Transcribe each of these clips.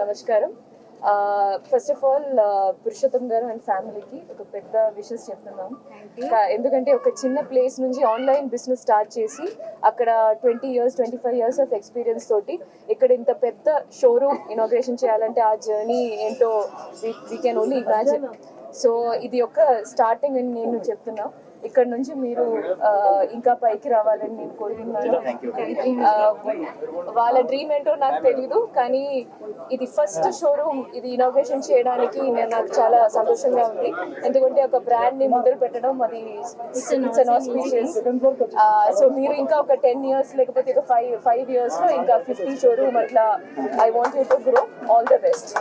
నమస్కారం. First of all Purushottam గారు and ఫ్యామిలీకి ఒక పెద్ద విషెస్ చెప్తున్నాం. ఎందుకంటే ఒక చిన్న ప్లేస్ నుంచి ఆన్లైన్ బిజినెస్ స్టార్ట్ చేసి అక్కడ 20 years 25 years ఆఫ్ ఎక్స్పీరియన్స్ తోటి ఇక్కడ ఇంత పెద్ద షోరూమ్ ఇనాగ్రేషన్ చేయాలంటే ఆ జర్నీ ఏంటో we can only imagine. So ఇది ఒక స్టార్టింగ్ అని నేను చెప్తున్నా. ఇక్కడ నుంచి మీరు ఇంకా పైకి రావాలని నేను కోరుకుంటున్నాను. వాళ్ళ డ్రీమ్ ఏంటో నాకు తెలీదు, కానీ ఇది ఫస్ట్ షోరూమ్ ఇది ఇనాగ్రేషన్ చేయడానికి నాకు చాలా సంతోషంగా ఉంది. ఎందుకంటే ఒక బ్రాండ్ ని మొదలు పెట్టడం అది ఇట్స్ అన్ ఆస్పిషియస్. సో మీరు ఇంకా ఒక 10 years లేకపోతే ఒక 5 years లో ఇంకా 50 షోరూమ్ అట్లా I want you to grow. All the best.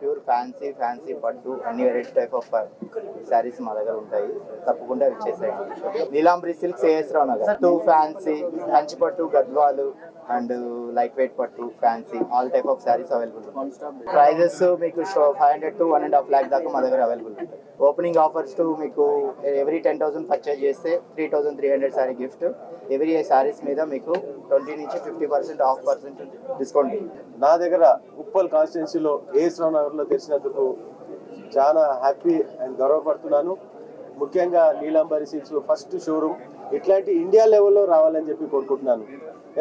Pure fancy పట్టు అన్ని వెరైటీ టైప్ ఆఫ్ శారీస్ మా దగ్గర ఉంటాయి, తప్పకుండా ఇచ్చేసేయండి. నీలాంబరి సిల్క్స్ ఏఎస్ రావు నగర్. పట్టు ఫ్యాన్సీ, కంచి పట్టు, గద్వాలు అండ్ లైట్ వెయిట్ పట్టు, fancy all type of saris available. Prices మీకు 500 to 1.5 lakh దాకా మా దగ్గర అవైలబుల్ ఉంటాయి. ఓపెనింగ్ ఆఫర్స్ టు మీకు ఎవ్రీ 10,000 పర్చేజ్ చేస్తే 3,300 శారీ గిఫ్ట్. ఎవ్రీ శారీస్ మీద మీకు 20 నుంచి 50% ఆఫ్ డిస్కౌంట్. నా దగ్గర ఉప్పల్ కాన్స్టిట్యున్సీలో ఏఎస్ రావు నగర్లో తెరిచినందుకు చాలా హ్యాపీ అండ్ గర్వపడుతున్నాను. ముఖ్యంగా నీలాంబరి సిల్క్స్ ఫస్ట్ షోరూమ్ ఇట్లాంటి ఇండియా లెవెల్లో రావాలని చెప్పి కోరుకుంటున్నాను.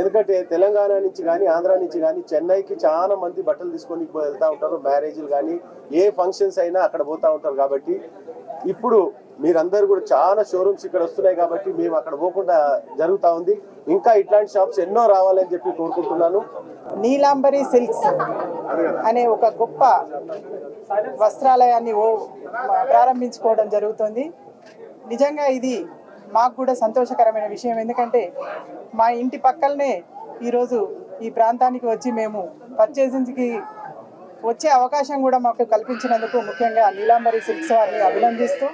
ఎందుకంటే తెలంగాణ నుంచి కానీ ఆంధ్ర నుంచి కానీ చెన్నైకి చాలా మంది బట్టలు తీసుకొని వెళ్తూ ఉంటారు. మ్యారేజ్లు కానీ ఏ ఫంక్షన్స్ అయినా అక్కడ పోతూ ఉంటారు. కాబట్టి ఇప్పుడు మీరందరూ కూడా చాలా షోరూమ్స్ ఇక్కడ వస్తున్నాయి కాబట్టి మేము అక్కడ పోకుండా జరుగుతూ ఉంది. ఇంకా ఇట్లాంటి షాప్స్ ఎన్నో రావాలని చెప్పి కోరుకుంటున్నాను. నీలాంబరి సిల్క్స్ అనే ఒక గొప్ప వస్త్రాలయాన్ని ప్రారంభించుకోవడం జరుగుతుంది. నిజంగా ఇది మాకు కూడా సంతోషకరమైన విషయం. ఎందుకంటే మా ఇంటి పక్కలనే ఈరోజు ఈ ప్రాంతానికి వచ్చి మేము పర్చేసింగ్కి వచ్చే అవకాశం కూడా మాకు కల్పించినందుకు ముఖ్యంగా నీలాంబరి సిల్క్స్ వారిని అభినందిస్తూ